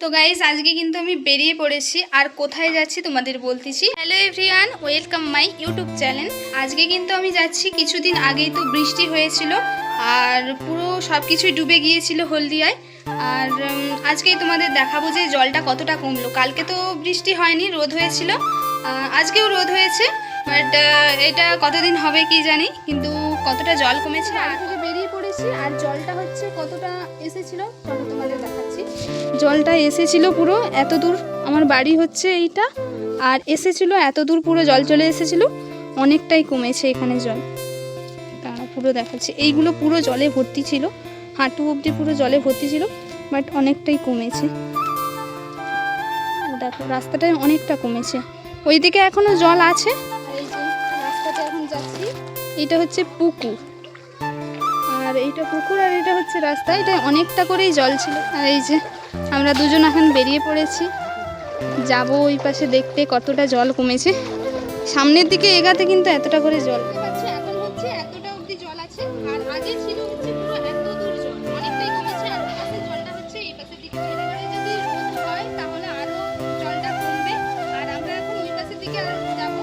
তো গাইস আজকে কিন্তু আমি বেরিয়ে পড়েছি আর কোথায় যাচ্ছি তোমাদের বলতেছি। Hello everyone, welcome my YouTube channel. আজকে কিন্তু আমি যাচ্ছি, কিছুদিন আগেই তো বৃষ্টি হয়েছিল আর পুরো সব কিছুই ডুবে গিয়েছিল হলদিয়ায়। আর আজকেই তোমাদের দেখাবো যে জলটা কতটা কমলো। কালকে তো বৃষ্টি হয়নি, রোদ হয়েছিল, আজকেও রোদ হয়েছে, বাট এটা কতদিন হবে কি জানি, কিন্তু কতটা জল কমেছে। আর থেকে বেরিয়ে পড়েছি আর জলটা হচ্ছে কতটা এসেছিল চলো তোমাদের দেখাচ্ছি। জলটা এসেছিল পুরো এত দূর, আমার বাড়ি হচ্ছে এইটা, আর এসেছিল এত দূর, পুরো জল চলে এসেছিল। অনেকটাই কমেছে এখানে জল, তারা পুরো দেখাচ্ছে। এইগুলো পুরো জলে ভর্তি ছিল, হাঁটু অবধি পুরো জলে ভর্তি ছিল, বাট অনেকটাই কমেছে। দেখো রাস্তাটায় অনেকটা কমেছে, ওইদিকে এখনো জল আছে। আর এই যে রাস্তাতে এখন যাচ্ছি, এটা হচ্ছে পুকুর, আর এইটা পুকুর আর এটা হচ্ছে রাস্তা। এটা অনেকটা করেই জল ছিল। আর এই যে আমরা দুজন এখন বেরিয়ে পড়েছি, যাব ওই পাশে দেখতে কতটা জল কমেছে। সামনের দিকে এগাতে কিন্তু এতটা করে জল এখন হচ্ছে, এতটা অবধি জল আছে। আর আগে ছিল হচ্ছে পুরো এত দূর জল, অনেকটাই কমেছে। আর ওই পাশে জলটা হচ্ছে এই পাশের দিকে, এবারে যদি রোদ হয় তাহলে আরো জলটা কমবে। আর আমরা এখন ওই পাশের দিকে আর যাব,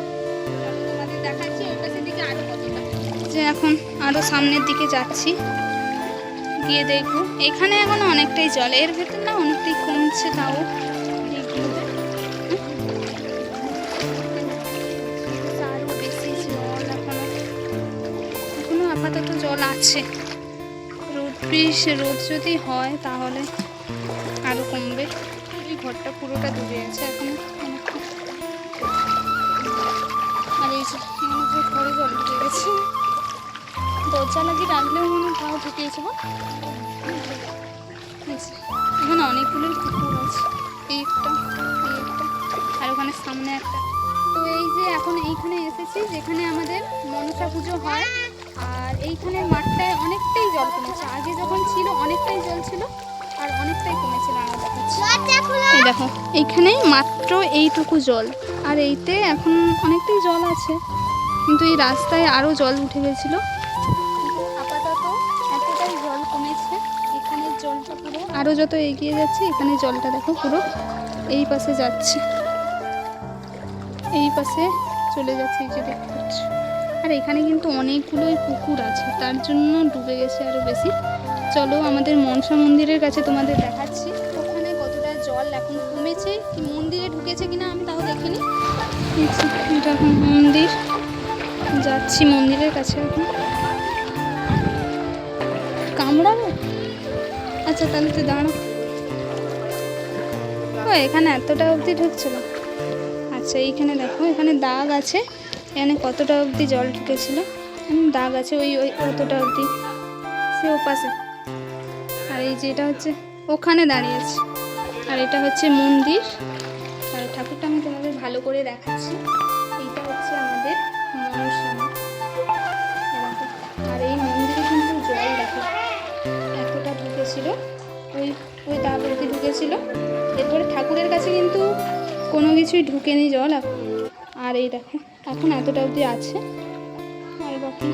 তোমাদের দেখাচ্ছি ওই পাশের দিকে আরো কতটা। যে এখন আরো সামনের দিকে যাচ্ছি, গিয়ে দেখবো। এখানে এখন অনেকটাই জল, এর ভেতর না অনেকটাই কমছে, তাও আরো বেশি জল এখনো আপাতত জল আছে। রোদ যদি হয় তাহলে আরো কমবে। এই ঘরটা পুরোটা ডুবে আছে এখন অনেকটা। আর এই যে ঘরে জল ঢুকে গেছে, দরজা লাগিয়ে রাখলেও মনে তাও ঢুকিয়েছে। এখানে অনেকগুলোই পুকুর আছে, এই একটা আর ওখানে সামনে একটা। তো এই যে এখন এইখানে এসেছি যেখানে আমাদের মনসা পুজো হয়, আর এইখানে মাঠটায় অনেকটাই জল কমেছে। আগে যখন ছিল অনেকটাই জল ছিল, আর অনেকটাই কমেছে। এই দেখো এইখানে মাত্র এইটুকু জল, আর এইতে এখন অনেকটাই জল আছে, কিন্তু এই রাস্তায় আরও জল উঠে গেছিলো। আপাতত এতটাই জল কমেছে। এখানের জলটা পুরো আরও যত এগিয়ে যাচ্ছে, এখানে জলটা দেখো পুরো এই পাশে যাচ্ছে, এই পাশে চলে যাচ্ছে, এই যে দেখতে পাচ্ছ। আর এখানে কিন্তু অনেকগুলোই পুকুর আছে, তার জন্য ডুবে গেছে আরও বেশি। চলো আমাদের মনসা মন্দিরের কাছে তোমাদের দেখাচ্ছি ওখানে কতটা জল এখন কমেছে। কি মন্দিরে ঢুকেছে কিনা আমি তাও দেখিনি। এটা এখন মন্দির, যাচ্ছি মন্দিরের কাছে এখন। কামড়াবো? আচ্ছা তাহলে তুই দাঁড়া। ও এখানে এতটা অবধি ঢুকছিল। আচ্ছা এইখানে দেখো, এখানে দাগ আছে, এখানে কতটা অবধি জল ঢুকেছিল, দাগ আছে ওই ওই অতটা অবধি, সে ওপাশে। আর এই যে এটা হচ্ছে ওখানে দাঁড়িয়েছে, আর এটা হচ্ছে মন্দির। আর ঠাকুরটা আমি তোমাদের ভালো করে দেখাচ্ছি। এইটা হচ্ছে আমাদের মনসা। আর এই মন্দিরে কিন্তু জল দেখো এতটা ঢুকেছিল, ওই ওই দাগ অবধি ঢুকেছিল। এরপরে ঠাকুরের কাছে কিন্তু কোনো কিছুই ঢুকেনি জল। আর এই দেখো এখন এতটা অবধি আছে, আর বাকি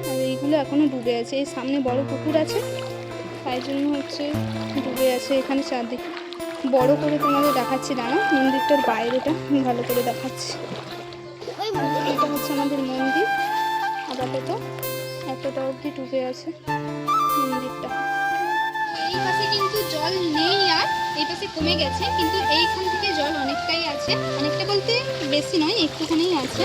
আর এইগুলো এখনও ডুবে আছে। এই সামনে বড় পুকুর আছে, তাই জন্য হচ্ছে ডুবে আছে এখানে চারদিকে। বড় করে তোমাদের দেখাচ্ছি, দাঁড়া মন্দিরটার বাইরেটা ভালো করে দেখাচ্ছি। এটা হচ্ছে আমাদের মন্দির, আপাতত এতটা অবধি ডুবে আছে মন্দিরটা। এই পাশে কিন্তু জল নেই, আর এই পাশে কমে গেছে, কিন্তু এইখান থেকে জল অনেকটাই আছে। অনেকটা বলতে বেশি নয়, একটুখানি আছে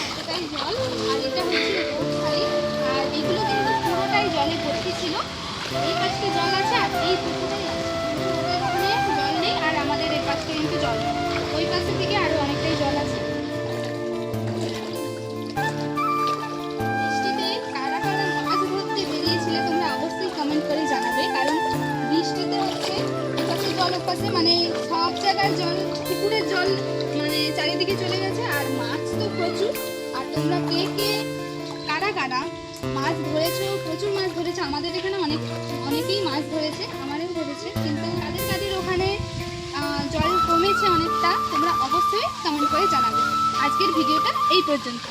এতটাই জল। আর এটা হচ্ছে রোড সাইড, আর এগুলো কিন্তু পুরোটাই জলে ভর্তি ছিল। এই পাশে জল আছে আর এই পুকুরেই আছে, ওখানে জল নেই। আর আমাদের এই পাশে কিন্তু জল নেই, ওই পাশের দিকে আরও অনেকটাই জল আছে। পাশে মানে সব জায়গার জল, পুকুরের জল মানে চারিদিকে চলে গেছে। আর মাছ তো প্রচুর। আর তোমরা কে কে কারা কারা মাছ ধরেছো, প্রচুর মাছ ধরেছে। আমাদের এখানে অনেকেই মাছ ধরেছে, আমারও ধরেছে, কিন্তু কাদের ওখানে জল কমেছে অনেকটা, তোমরা অবশ্যই কমেন্ট করে জানাবে। আজকের ভিডিওটা এই পর্যন্ত।